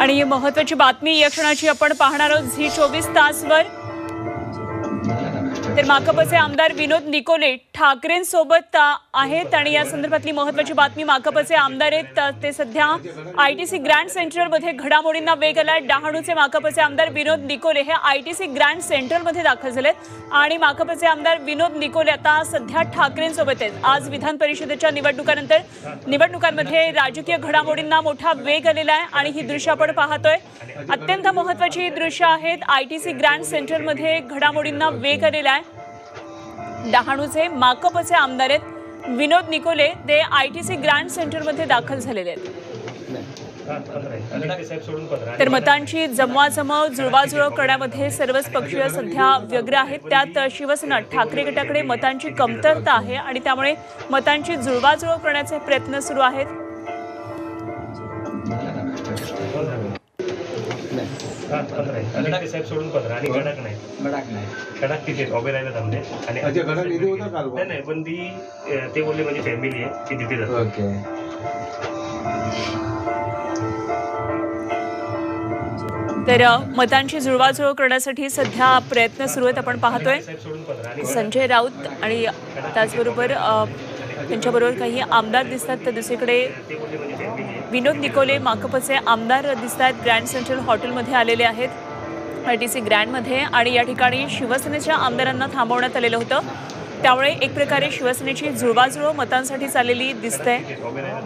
आणि महत्त्वाची बातमी या क्षणाची आपण पाहणार आहोत झी 24 तासवर। तर माकपचे आमदार विनोद निकोले ठाकरेंसोबत आहेत आणि या संदर्भातली महत्त्वाची बातमी माकपचे आमदार आहेत ते सध्या आयटीसी ग्रँड सेंट्रल मध्ये घडामोडींना वेग आलाय। डहाणूचे माकपचे आमदार विनोद निकोले हे आयटीसी ग्रँड सेंट्रल मध्ये दाखल झालेत आणि माकपचे आमदार विनोद निकोले आता सध्या ठाकरेंसोबत आहेत। आज विधान परिषदेच्या निवडणुकांनंतर निवडणुकांमध्ये राजकीय घडामोडींना मोठा वेग आलेला आहे आणि ही दृश्य आपण पाहतोय। अत्यंत महत्त्वाची दृश्य आहेत। आयटीसी ग्रँड सेंट्रल मध्ये घडामोडींना वेग आलेला आहे। डहाणूचे माकपचे आमदार आहेत विनोद निकोले ते आयटीसी ग्रँड सेंटर मध्ये दाखल झालेले आहेत। तर मतांची जमवाजमव जुळवाजुळव करण्यामध्ये सर्वच पक्षीय सध्या व्यग्र आहेत। त्यात शिवसेना ठाकरे गटाकडे मतांची कमतरता आहे आणि त्यामुळे मतांची जुळवाजुळव करण्याचे प्रयत्न सुरू आहेत। सोडून 15 आणि गडाक नाही गडाक तिथे उभे राहिला थांबले आणि नाही पण ते बोलले म्हणजे फॅमिली आहे ती तिथे जाते। ओके तर मतांची जुळवाजुळव करण्यासाठी सध्या प्रयत्न सुरू आहेत। आपण पाहतोय संजय राऊत आणि त्याचबरोबर त्यांच्याबरोबर काही आमदार दिसतात। तर दुसरीकडे विनोद निकोले माकपचे आमदार दिसतात ग्रँड सेंट्रल हॉटेलमध्ये आलेले आहेत आयटीसी ग्रँडमध्ये आणि या ठिकाणी शिवसेनेच्या आमदारांना थांबवण्यात आलेलं होतं। त्यामुळे एक प्रकारे शिवसेनेची जुळवाजुळव मतांसाठी चाललेली दिसते।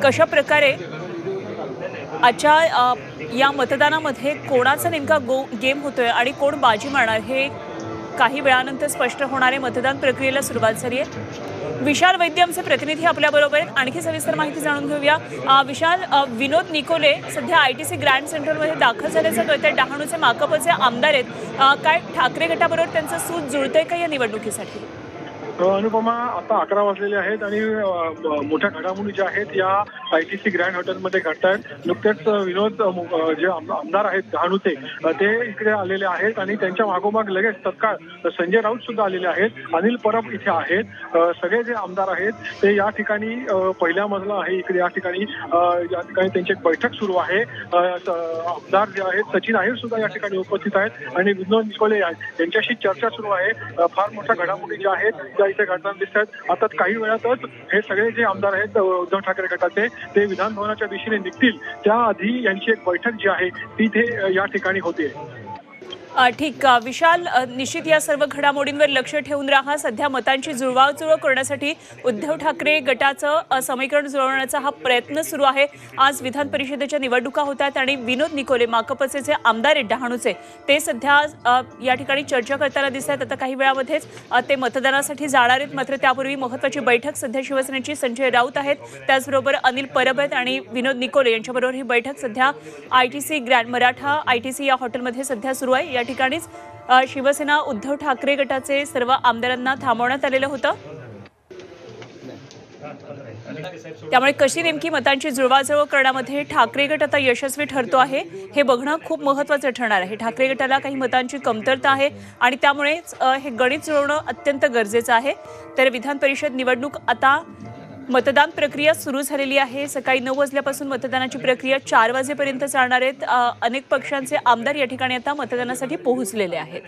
कशा प्रकारे आजच्या या मतदानामध्ये कोणाचा नेमका गेम होतोय आणि कोण बाजी मारणार हे काही वेळानंतर स्पष्ट होणारे मतदान प्रक्रियेला सुरुवात झाली आहे। विशाल वैद्य आमचे प्रतिनिधी आपल्याबरोबर आहेत। आणखी सविस्तर माहिती जाणून घेऊया। विशाल, विनोद निकोले सध्या आयटीसी ग्रँड सेंटरमध्ये दाखल झाल्याचं कळतंय। डहाणूचे माकपचे आमदार आहेत। काय ठाकरे गटाबरोबर त्यांचं सूत जुळतंय का या निवडणुकीसाठी? अनुपमा, आता 11 वाजलेले आहेत आणि मोठ्या घडामोडी ज्या आहेत या आयटीसी ग्रँड हॉटेलमध्ये घडतायत। नुकतेच विनोद जे आमदार आहेत डहाणूचे ते इकडे आलेले आहेत आणि त्यांच्या मागोमाग लगेच तत्काळ संजय राऊत सुद्धा आलेले आहेत। अनिल परब इथे आहेत। सगळे जे आमदार आहेत ते या ठिकाणी पहिल्या मजला आहे इकडे या ठिकाणी त्यांची एक बैठक सुरू आहे। आमदार जे आहेत सचिन आहेर सुद्धा या ठिकाणी उपस्थित आहेत आणि विनोद निकोले यांच्याशी चर्चा सुरू आहे। फार मोठ्या घडामोडी ज्या आहेत त्या इथे घडताना दिसतात। आता काही वेळातच हे सगळे जे आमदार आहेत उद्धव ठाकरे गटाचे ते विधान भवनाच्या दिशेने निघतील। त्याआधी यांची एक बैठक जी आहे ती इथे या ठिकाणी होते। ठीक विशाल, निश्चित या सर्व घडामोडींवर लक्ष ठेवून राहा। सध्या मतांची जुळवाजुळव करण्यासाठी उद्धव ठाकरे गटाचं समीकरण जुळवण्याचा हा प्रयत्न सुरू आहे। आज विधान परिषदेच्या निवडणुका होतात आणि विनोद निकोले माकपचे जे आमदार आहेत डहाणूचे ते सध्या या ठिकाणी चर्चा करताना दिसत आहेत। आता काही वेळामध्येच ते मतदानासाठी जाणार आहेत। मात्र त्यापूर्वी महत्त्वाची बैठक सध्या शिवसेनेची संजय राऊत आहेत, त्याचबरोबर अनिल परब आहेत आणि विनोद निकोले यांच्याबरोबर ही बैठक सध्या आयटीसी ग्रँड मराठा आयटीसी या हॉटेलमध्ये सध्या सुरू आहे। या ठिकाणीच शिवसेना उद्धव ठाकरे गटाचे सर्व आमदारांना थांबवण्यात आलेलं होतं। त्यामुळे कशी नेमकी मतांची जुळवाजुळव करण्यामध्ये ठाकरे गट आता यशस्वी ठरतो आहे हे बघणं खूप महत्त्वाचं ठरणार आहे। ठाकरे गटाला काही मतांची कमतरता आहे आणि त्यामुळेच हे गणित जुळवणं अत्यंत गरजेचं आहे। तर विधान परिषद निवडणूक आता मतदान प्रक्रिया सुरू झालेली आहे। सकाळी 9 वाजल्यापासून मतदानाची प्रक्रिया 4 वाजेपर्यंत चालणार आहेत। अनेक पक्षांचे आमदार या ठिकाणी आता मतदानासाठी पोहोचलेले आहेत।